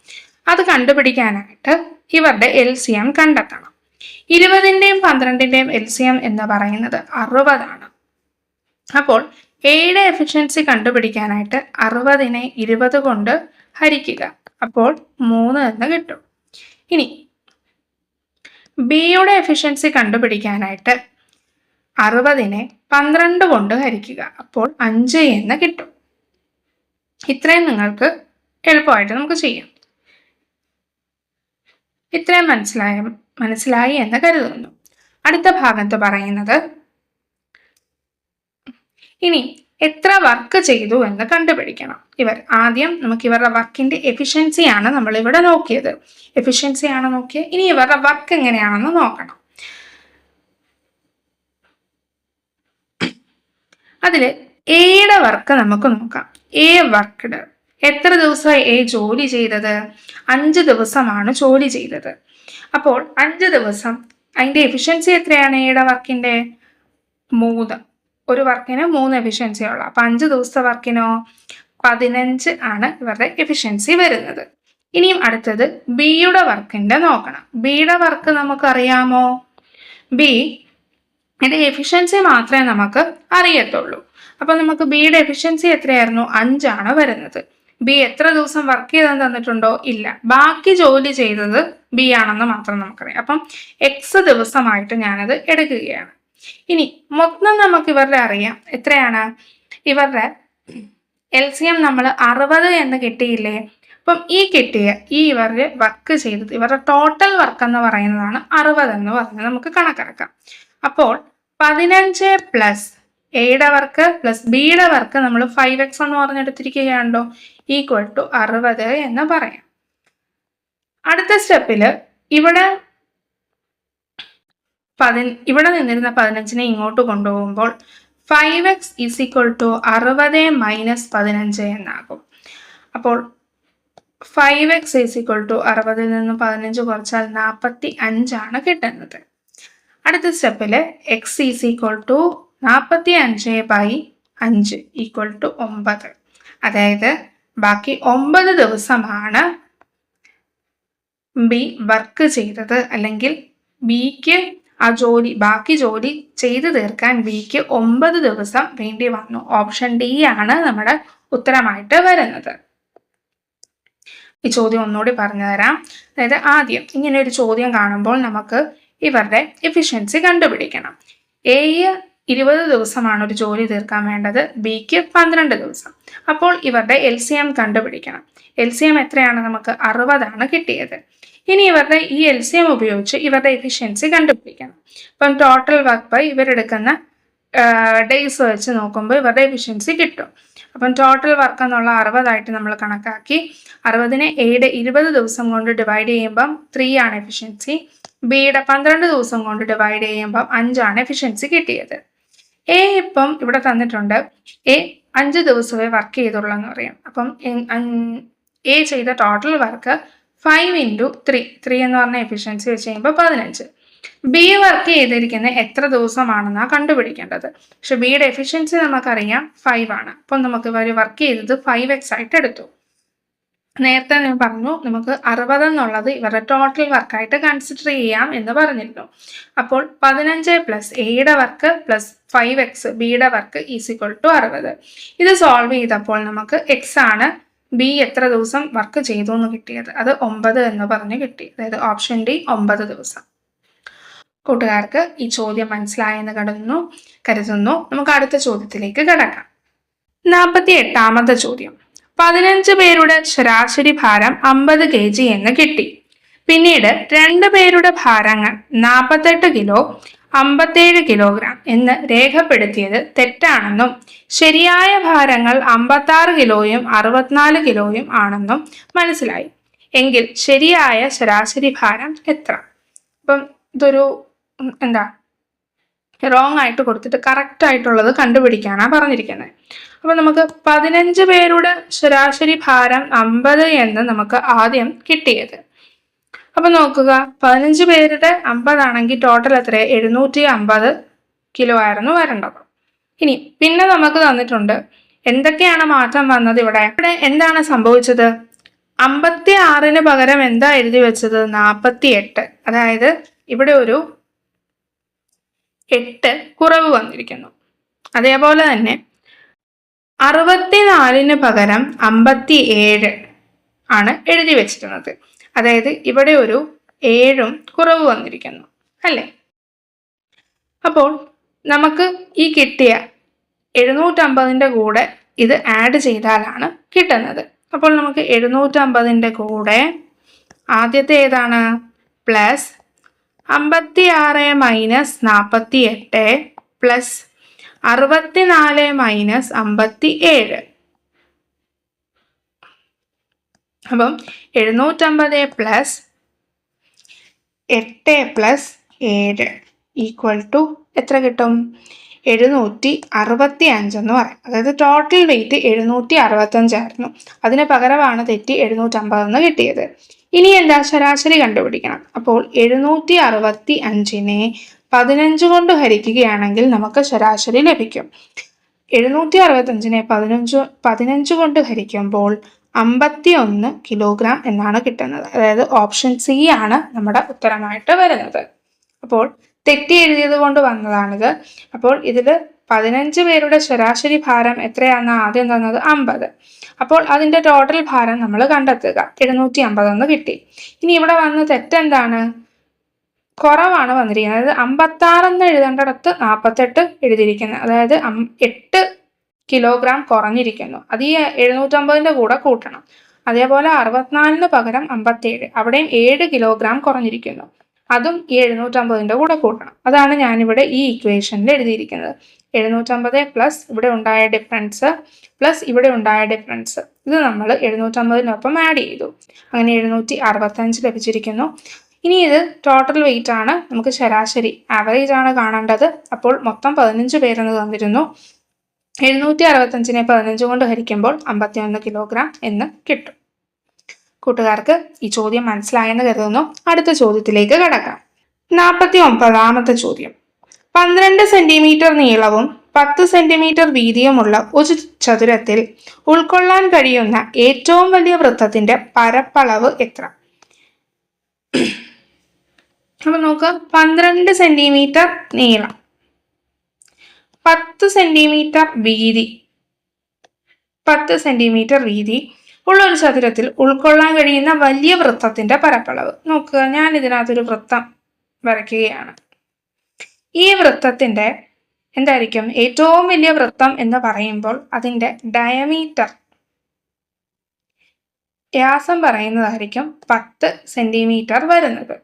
അത് കണ്ടുപിടിക്കാനായിട്ട് ഇവരുടെ LCM കണ്ടെത്തണം. 20ന്റെയും 12ന്റെയും LCM എന്ന് പറയുന്നത് 60 ആണ്. അപ്പോൾ എയുടെ എഫിഷ്യൻസി കണ്ടുപിടിക്കാനായിട്ട് 60നെ 20 കൊണ്ട് ഹരിക്കുക. അപ്പോൾ 3 എന്ന് കിട്ടും. ഇനി ബിയുടെ എഫിഷ്യൻസി കണ്ടുപിടിക്കാനായിട്ട് 60നെ 12 കൊണ്ട് ഹരിക്കുക. അപ്പോൾ 5 എന്ന് കിട്ടും. ഇത്രയും നിങ്ങൾക്ക് എളുപ്പമായിട്ട് നമുക്ക് ചെയ്യാം. ഇത്രയും മനസ്സിലായി എന്ന് കരുതുന്നു. അടുത്ത ഭാഗത്ത് പറയുന്നത് ഇനി എത്ര വർക്ക് ചെയ്തു എന്ന് കണ്ടുപിടിക്കണം. ആദ്യം നമുക്ക് ഇവരുടെ വർക്കിന്റെ എഫിഷ്യൻസിയാണ് നമ്മൾ ഇവിടെ നോക്കിയത്. ഇനി ഇവരുടെ വർക്ക് എങ്ങനെയാണെന്ന് നോക്കണം. അതിൽ എയുടെ വർക്ക് നമുക്ക് നോക്കാം. A worked. എത്ര ദിവസമായി എ ജോലി ചെയ്തത്? 5 ദിവസമാണ് ജോലി ചെയ്തത്. അപ്പോൾ 5 ദിവസം അതിന്റെ എഫിഷ്യൻസി എത്രയാണ്? എയുടെ വർക്കിന്റെ 3. ഒരു വർക്കിന് 3 എഫിഷ്യൻസി ഉള്ള. അപ്പൊ 5 ദിവസത്തെ വർക്കിനോ 15 ആണ് ഇവരുടെ എഫിഷ്യൻസി വരുന്നത്. ഇനിയും അടുത്തത് ബിയുടെ വർക്കിന്റെ നോക്കണം. ബിയുടെ വർക്ക് നമുക്കറിയാമോ? ബിയുടെ എഫിഷ്യൻസി മാത്രമേ നമുക്ക് അറിയത്തുള്ളൂ. അപ്പൊ നമുക്ക് ബിയുടെ എഫിഷ്യൻസി എത്രയായിരുന്നു? 5 ആണ് വരുന്നത്. ബി എത്ര ദിവസം വർക്ക് ചെയ്തെന്ന് തന്നിട്ടുണ്ടോ? ഇല്ല. ബാക്കി ജോലി ചെയ്തത് ബി ആണെന്ന് മാത്രം നമുക്കറിയാം. അപ്പം X ദിവസമായിട്ട് ഞാനത് എടുക്കുകയാണ്. ഇനി മൊത്തം നമുക്ക് ഇവരുടെ അറിയാം. എത്രയാണ്? ഇവരുടെ LCM നമ്മൾ 60 എന്ന് കിട്ടിയില്ലേ? അപ്പം ഇവരുടെ വർക്ക് ചെയ്തത്, ഇവരുടെ ടോട്ടൽ വർക്ക് എന്ന് പറയുന്നതാണ് 60 എന്ന് പറഞ്ഞ് നമുക്ക് കണക്കാക്കാം. അപ്പോൾ 15 പ്ലസ് എയുടെ വർക്ക് പ്ലസ് ബിയുടെ വർക്ക് നമ്മൾ 5x എന്ന് പറഞ്ഞെടുത്തിരിക്കുകയാണല്ലോ, ഈക്വൽ ടു 60 എന്ന് പറയാം. അടുത്ത സ്റ്റെപ്പിൽ ഇവിടെ നിന്നിരുന്ന 15നെ ഇങ്ങോട്ട് കൊണ്ടുപോകുമ്പോൾ 5x is equal to 60 minus 15 എന്നാകും. അപ്പോൾ 5x ഈസ് ഈക്വൽ ടു 60ൽ നിന്ന് 15 കുറച്ചാൽ 45 ആണ് കിട്ടുന്നത്. അടുത്ത സ്റ്റെപ്പിൽ x is equal to 45/5 equal to 9. അതായത് ബാക്കി 9 ദിവസമാണ് ബി വർക്ക് ചെയ്തത്, അല്ലെങ്കിൽ ബിക്ക് ബാക്കി ജോലി ചെയ്തു തീർക്കാൻ ബിക്ക് 9 ദിവസം വേണ്ടി വന്നു. ഓപ്ഷൻ ഡി ആണ് നമ്മുടെ ഉത്തരമായിട്ട് വരുന്നത്. ഈ ചോദ്യം ഒന്നുകൂടി പറഞ്ഞു തരാം. അതായത് ആദ്യം ഇങ്ങനെ ഒരു ചോദ്യം കാണുമ്പോൾ നമുക്ക് ഇവരുടെ എഫിഷ്യൻസി കണ്ടുപിടിക്കണം. എയ്ക്ക് 20 ദിവസമാണ് ഒരു ജോലി തീർക്കാൻ വേണ്ടത്, ബിക്ക് 12 ദിവസം. അപ്പോൾ ഇവരുടെ LCM കണ്ടുപിടിക്കണം. LCM എത്രയാണ്? നമുക്ക് 60 കിട്ടിയത്. ഇനി ഇവരുടെ ഈ LCM ഉപയോഗിച്ച് ഇവരുടെ എഫിഷ്യൻസി കണ്ടുപിടിക്കണം. അപ്പം ടോട്ടൽ വർക്ക് ബൈ ഇവരെടുക്കുന്ന ഡേയ്സ് വെച്ച് നോക്കുമ്പോൾ ഇവരുടെ എഫിഷ്യൻസി കിട്ടും. അപ്പം ടോട്ടൽ വർക്ക് എന്നുള്ള 60 നമ്മൾ കണക്കാക്കി. 60നെ എയുടെ 20 ദിവസം കൊണ്ട് ഡിവൈഡ് ചെയ്യുമ്പം 3 ആണ് എഫിഷ്യൻസി. ബിയുടെ 12 ദിവസം കൊണ്ട് ഡിവൈഡ് ചെയ്യുമ്പം 5 ആണ് എഫിഷ്യൻസി കിട്ടിയത്. എ ഇപ്പം ഇവിടെ തന്നിട്ടുണ്ട്, എ 5 ദിവസമേ വർക്ക് ചെയ്തുള്ളൂ എന്ന് പറയാം. അപ്പം എ ചെയ്ത ടോട്ടൽ വർക്ക് 5 × 3 എന്ന് പറഞ്ഞ എഫിഷ്യൻസി വെച്ച് കഴിയുമ്പോൾ 15. ബി വർക്ക് ചെയ്തിരിക്കുന്ന എത്ര ദിവസമാണെന്നാണ് കണ്ടുപിടിക്കേണ്ടത്. പക്ഷെ ബിയുടെ എഫിഷ്യൻസി നമുക്കറിയാം 5 ആണ്. അപ്പം നമുക്ക് ഇവർ വർക്ക് ചെയ്തത് 5x ആയിട്ട് എടുത്തു. നേരത്തെ ഞാൻ പറഞ്ഞു നമുക്ക് 60 എന്നുള്ളത് ഇവരുടെ ടോട്ടൽ വർക്കായിട്ട് കൺസിഡർ ചെയ്യാം എന്ന് പറഞ്ഞിരുന്നു. അപ്പോൾ 15 + എയുടെ വർക്ക് + 5x ബിയുടെ വർക്ക് = 60. ഇത് സോൾവ് ചെയ്തപ്പോൾ നമുക്ക് x ആണ് ബി എത്ര ദിവസം വർക്ക് ചെയ്തു എന്ന് കിട്ടിയത്. അത് 9 എന്ന് പറഞ്ഞ് കിട്ടി. അതായത് ഓപ്ഷൻ ഡി 9 ദിവസം. കൂട്ടുകാർക്ക് ഈ ചോദ്യം മനസ്സിലായെന്ന് കരുതുന്നു. നമുക്ക് അടുത്ത ചോദ്യത്തിലേക്ക് കടക്കാം. 48ാമത്തെ ചോദ്യം. 15 പേരുടെ ശരാശരി ഭാരം 50 kg എന്ന് കിട്ടി. പിന്നീട് 2 പേരുടെ ഭാരങ്ങൾ 48 കിലോ 57 കിലോഗ്രാം എന്ന് രേഖപ്പെടുത്തിയത് തെറ്റാണെന്നും ശരിയായ ഭാരങ്ങൾ 56 കിലോയും 64 കിലോയും ആണെന്നും മനസ്സിലായി. എങ്കിൽ ശരിയായ ശരാശരി ഭാരം എത്ര? അപ്പം ഇതൊരു റോങ് ആയിട്ട് കൊടുത്തിട്ട് കറക്റ്റ് ആയിട്ടുള്ളത് കണ്ടുപിടിക്കാനാണ് പറഞ്ഞിരിക്കുന്നത്. അപ്പോൾ നമുക്ക് 15 പേരുടെ ശരാശരി ഭാരം 50 എന്ന് നമുക്ക് ആദ്യം കിട്ടിയത്. അപ്പൊ നോക്കുക, 15 പേരുടെ 50 ആണെങ്കിൽ ടോട്ടൽ എത്ര? 750 കിലോ ആയിരുന്നു വരേണ്ടത്. ഇനി പിന്നെ നമുക്ക് തന്നിട്ടുണ്ട് എന്തൊക്കെയാണ് മാറ്റം വന്നത്. ഇവിടെ എന്താണ് സംഭവിച്ചത്? 56 പകരം എന്താ എഴുതി വെച്ചത്? 48. അതായത് ഇവിടെ ഒരു 8 കുറവ് വന്നിരിക്കുന്നു. അതേപോലെ തന്നെ 64 പകരം 57 ആണ് എഴുതി വെച്ചിരുന്നത്. അതായത് ഇവിടെ ഒരു 7 കുറവ് വന്നിരിക്കുന്നു അല്ലേ? അപ്പോൾ നമുക്ക് ഈ കിട്ടിയ 750 കൂടെ ഇത് ആഡ് ചെയ്താലാണ് കിട്ടുന്നത്. അപ്പോൾ നമുക്ക് 750 കൂടെ ആദ്യത്തെ ഏതാണ്? Plus 56 - 48 plus 64 - 57. അപ്പം 750 പ്ലസ് 8 പ്ലസ് 7 = എത്ര കിട്ടും? 765 എന്ന് പറയും. അതായത് ടോട്ടൽ വെയിറ്റ് 765 ആയിരുന്നു. അതിന് പകരമാണ് തെറ്റി 750 കിട്ടിയത്. ഇനി എന്താ? ശരാശരി കണ്ടുപിടിക്കണം. അപ്പോൾ 765നെ 15 കൊണ്ട് ഹരിക്കുകയാണെങ്കിൽ നമുക്ക് ശരാശരി ലഭിക്കും. 765നെ 15 കൊണ്ട് ഹരിക്കുമ്പോൾ 51 കിലോഗ്രാം എന്നാണ് കിട്ടുന്നത്. അതായത് ഓപ്ഷൻ സി ആണ് നമ്മുടെ ഉത്തരമായിട്ട് വരുന്നത്. അപ്പോൾ തെറ്റി എഴുതിയത് കൊണ്ട് വന്നതാണിത്. അപ്പോൾ ഇതിൽ 15 പേരുടെ ശരാശരി ഭാരം എത്രയാണെന്ന് ആദ്യം തന്നത്? 50. അപ്പോൾ അതിൻ്റെ ടോട്ടൽ ഭാരം നമ്മൾ കണ്ടെത്തുക. 750 എന്ന് കിട്ടി. ഇനി ഇവിടെ വന്ന തെറ്റെന്താണ്? കുറവാണ് വന്നിരിക്കുന്നത്. അതായത് 56 എന്ന് എഴുതേണ്ടിടത്ത് 48 എഴുതിയിരിക്കുന്നത്. അതായത് 8 കിലോഗ്രാം കുറഞ്ഞിരിക്കുന്നു. അത് ഈ 750 കൂടെ കൂട്ടണം. അതേപോലെ 64 പകരം 57, അവിടെയും 7 കിലോഗ്രാം കുറഞ്ഞിരിക്കുന്നു. അതും ഈ 750 കൂടെ കൂട്ടണം. അതാണ് ഞാനിവിടെ ഈ ഇക്വേഷനിൽ എഴുതിയിരിക്കുന്നത്. 750 പ്ലസ് ഇവിടെ ഉണ്ടായ ഡിഫറൻസ് പ്ലസ് ഇവിടെ ഉണ്ടായ ഡിഫറൻസ്, ഇത് നമ്മൾ 750 ആഡ് ചെയ്തു. അങ്ങനെ 765 ലഭിച്ചിരിക്കുന്നു. ഇനി ഇത് ടോട്ടൽ വെയിറ്റ് ആണ്, നമുക്ക് ശരാശരി ആവറേജ് ആണ് കാണേണ്ടത്. അപ്പോൾ മൊത്തം 15 പേരെന്ന് തന്നിരുന്നു. 765നെ 15 കൊണ്ട് ഹരിക്കുമ്പോൾ 51 കിലോഗ്രാം എന്ന് കിട്ടും. കൂട്ടുകാർക്ക് ഈ ചോദ്യം മനസ്സിലായെന്ന് കരുതുന്നു. അടുത്ത ചോദ്യത്തിലേക്ക് കടക്കാം. 49ാമത്തെ ചോദ്യം. 12 സെന്റിമീറ്റർ നീളവും 10 സെന്റിമീറ്റർ വീതിയുമുള്ള ഒരു ചതുരത്തിൽ ഉൾക്കൊള്ളാൻ കഴിയുന്ന ഏറ്റവും വലിയ വൃത്തത്തിന്റെ പരപ്പളവ് എത്ര? അപ്പൊ നോക്കുക, 12 സെന്റിമീറ്റർ നീളം, 10 സെന്റിമീറ്റർ വീതി, 10 സെന്റിമീറ്റർ വീതി ഉള്ള ഒരു ചതുരത്തിൽ ഉൾക്കൊള്ളാൻ കഴിയുന്ന വലിയ വൃത്തത്തിന്റെ പരപ്പളവ്. നോക്കുക, ഞാൻ ഇതിനകത്തൊരു വൃത്തം വരയ്ക്കുകയാണ്. ഈ വൃത്തത്തിന്റെ എന്തായിരിക്കും? ഏറ്റവും വലിയ വൃത്തം എന്ന് പറയുമ്പോൾ അതിന്റെ ഡയമീറ്റർ, വ്യാസം പറയുന്നതായിരിക്കും 10 സെന്റിമീറ്റർ വരുന്നത്.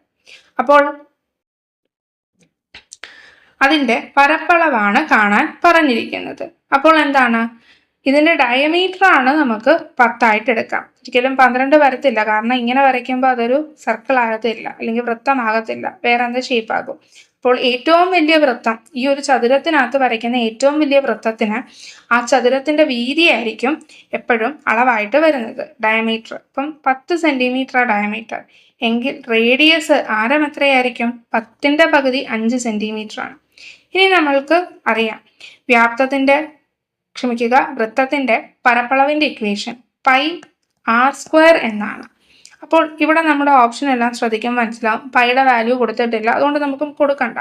അപ്പോൾ അതിന്റെ പരപ്പളവാണ് കാണാൻ പറഞ്ഞിരിക്കുന്നത്. അപ്പോൾ എന്താണ്? ഇതിന്റെ ഡയമീറ്റർ ആണ് നമുക്ക് 10 എടുക്കാം. ഒരിക്കലും 12 വരത്തില്ല, കാരണം ഇങ്ങനെ വരയ്ക്കുമ്പോൾ അതൊരു സർക്കിൾ ആകത്തില്ല, അല്ലെങ്കിൽ വൃത്തമാകത്തില്ല, വേറെ എന്താ ഷേപ്പ് ആകും. അപ്പോൾ ഏറ്റവും വലിയ വൃത്തം, ഈ ഒരു ചതുരത്തിനകത്ത് വരയ്ക്കുന്ന ഏറ്റവും വലിയ വൃത്തത്തിന് ആ ചതുരത്തിന്റെ വീതി ആയിരിക്കും എപ്പോഴും അളവായിട്ട് വരുന്നത്, ഡയമീറ്റർ. ഇപ്പം 10 സെന്റിമീറ്റർ ഡയമീറ്റർ എങ്കിൽ റേഡിയസ്, ആരം എത്രയായിരിക്കും? 10ന്റെ പകുതി 5 സെന്റിമീറ്റർ ആണ്. ഇനി നമ്മൾക്ക് അറിയാം വൃത്തത്തിന്റെ പരപ്പളവിന്റെ ഇക്വേഷൻ πr² എന്നാണ്. അപ്പോൾ ഇവിടെ നമ്മുടെ ഓപ്ഷൻ എല്ലാം ശ്രദ്ധിക്കുമ്പോൾ മനസ്സിലാവും, പൈയുടെ വാല്യൂ കൊടുത്തിട്ടില്ല, അതുകൊണ്ട് നമുക്ക് കൊടുക്കണ്ട.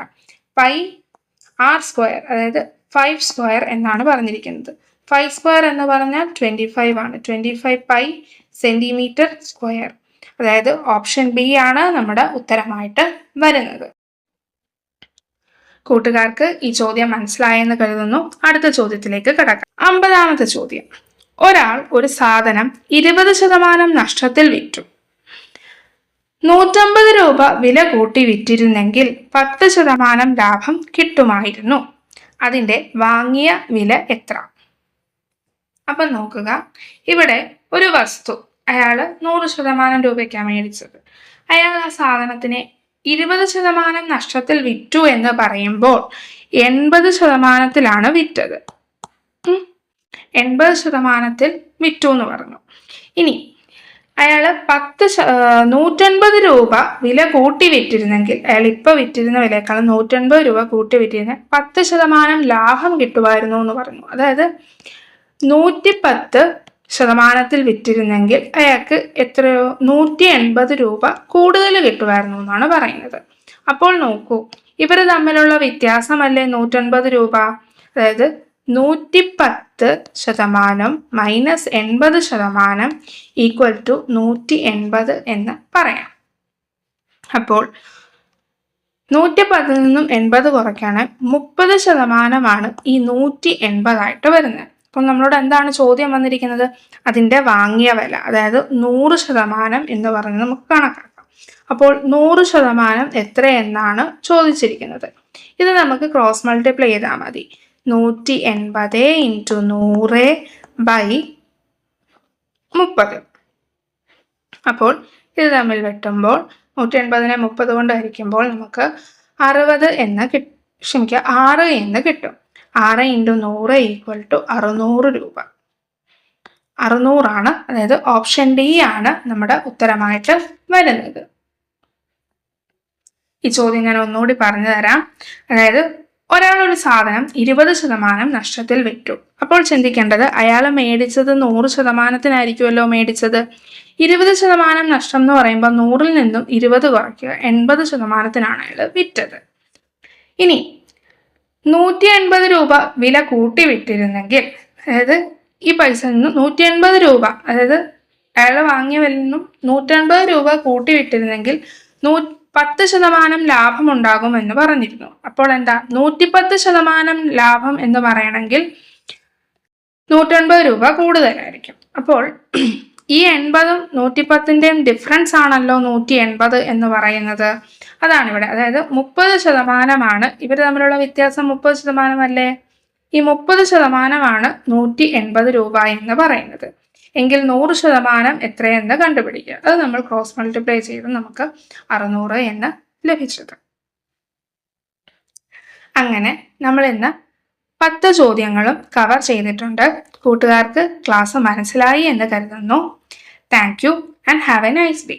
πr², അതായത് 5² എന്നാണ് പറഞ്ഞിരിക്കുന്നത്. 5² എന്ന് പറഞ്ഞാൽ 25 ആണ്. 25 π സെന്റിമീറ്റർ സ്ക്വയർ, അതായത് ഓപ്ഷൻ ബി ആണ് നമ്മുടെ ഉത്തരമായിട്ട് വരുന്നത്. കൂട്ടുകാർക്ക് ഈ ചോദ്യം മനസ്സിലായെന്ന് കരുതുന്നു. അടുത്ത ചോദ്യത്തിലേക്ക് കടക്കാം. 50ാമത്തെ ചോദ്യം. ഒരാൾ ഒരു സാധനം 20% നഷ്ടത്തിൽ വിറ്റു. 150 രൂപ വില കൂട്ടി വിറ്റിരുന്നെങ്കിൽ 10% ലാഭം കിട്ടുമായിരുന്നു. അതിന്റെ വാങ്ങിയ വില എത്ര? അപ്പൊ നോക്കുക, ഇവിടെ ഒരു വസ്തു അയാൾ 100% രൂപയ്ക്കാണ് മേടിച്ചത്. അയാൾ ആ സാധനത്തിനെ 20% നഷ്ടത്തിൽ വിറ്റു എന്ന് പറയുമ്പോൾ 80%ത്തിലാണ് വിറ്റത്. 80% വിറ്റു എന്ന് പറഞ്ഞു. ഇനി അയാൾ 150 രൂപ വില കൂട്ടി വിറ്റിരുന്നെങ്കിൽ, അയാൾ ഇപ്പൊ വിറ്റിരുന്ന വിലയേക്കാൾ 150 രൂപ കൂട്ടി വിറ്റിരുന്ന 10% ലാഭം കിട്ടുമായിരുന്നു എന്ന് പറഞ്ഞു. അതായത് 110% വിറ്റിരുന്നെങ്കിൽ അയാൾക്ക് എത്രയോ 180 രൂപ കൂടുതൽ കിട്ടുമായിരുന്നു എന്നാണ് പറയുന്നത്. അപ്പോൾ നോക്കൂ, ഇവർ തമ്മിലുള്ള വ്യത്യാസമല്ലേ 180 രൂപ. അതായത് 110% മൈനസ് 80% ഈക്വൽ ടു 180 എന്ന് പറയാം. അപ്പോൾ 110 നിന്നും 80 കുറയ്ക്കാണ് 30% ഈ 180 വരുന്നത്. അപ്പം നമ്മളോട് എന്താണ് ചോദ്യം വന്നിരിക്കുന്നത്? അതിന്റെ വാങ്ങിയ വില, അതായത് 100% എന്ന് പറഞ്ഞ് നമുക്ക് കണക്കാക്കാം. അപ്പോൾ 100% എത്ര എന്നാണ് ചോദിച്ചിരിക്കുന്നത്. ഇത് നമുക്ക് ക്രോസ് മൾട്ടിപ്ലൈ ചെയ്താൽ മതി. 180 × 100/30. അപ്പോൾ ഇത് തമ്മിൽ വെട്ടുമ്പോൾ 180നെ 30 കൊണ്ട് ഹരിക്കുമ്പോൾ നമുക്ക് 60 എന്ന് 6 എന്ന് കിട്ടും. 6 × 100 ഈക്വൽ ടു 600 രൂപ. 600 ആണ്, അതായത് ഓപ്ഷൻ ഡി ആണ് നമ്മുടെ ഉത്തരമായിട്ട് വരുന്നത്. ഈ ചോദ്യം ഞാൻ ഒന്നുകൂടി പറഞ്ഞു തരാം. അതായത് ഒരാൾ ഒരു സാധനം 20% നഷ്ടത്തിൽ വിറ്റു. അപ്പോൾ ചിന്തിക്കേണ്ടത്, അയാൾ മേടിച്ചത് 100%-നായിരിക്കുമല്ലോ മേടിച്ചത്. 20% നഷ്ടം എന്ന് പറയുമ്പോൾ 100ൽ നിന്നും 20 കുറയ്ക്കുക, 80%-നാണ് അയാൾ വിറ്റത്. ഇനി 180 രൂപ വില കൂട്ടി വിറ്റിരുന്നെങ്കിൽ, അതായത് ഈ പൈസ നിന്നും 180 രൂപ, അതായത് അയാൾ വാങ്ങിയ വിലയിൽ നിന്നും 180 രൂപ കൂട്ടി വിറ്റിരുന്നെങ്കിൽ 10% ലാഭം ഉണ്ടാകും എന്ന് പറഞ്ഞിരുന്നു. അപ്പോൾ എന്താ, 110% ലാഭം എന്ന് പറയണമെങ്കിൽ 180 രൂപ കൂടുതലായിരിക്കും. അപ്പോൾ ഈ 80ഉം 110ന്റെയും ഡിഫറൻസ് ആണല്ലോ 180 എന്ന് പറയുന്നത്. അതാണ് ഇവിടെ, അതായത് 30% ഇവർ തമ്മിലുള്ള വ്യത്യാസം. 30% അല്ലേ? ഈ 30% 180 രൂപ എന്ന് പറയുന്നത്. എങ്കിൽ 100% എത്രയെന്ന് കണ്ടുപിടിക്കുക. അത് നമ്മൾ ക്രോസ് മൾട്ടിപ്ലൈ ചെയ്ത് നമുക്ക് 600 എന്ന് ലഭിച്ചത്. അങ്ങനെ നമ്മൾ ഇന്ന് 10 ചോദ്യങ്ങളും കവർ ചെയ്തിട്ടുണ്ട്. കൂട്ടുകാർക്ക് ക്ലാസ് മനസ്സിലായി എന്ന് കരുതുന്നു. Thank you and have A nice day.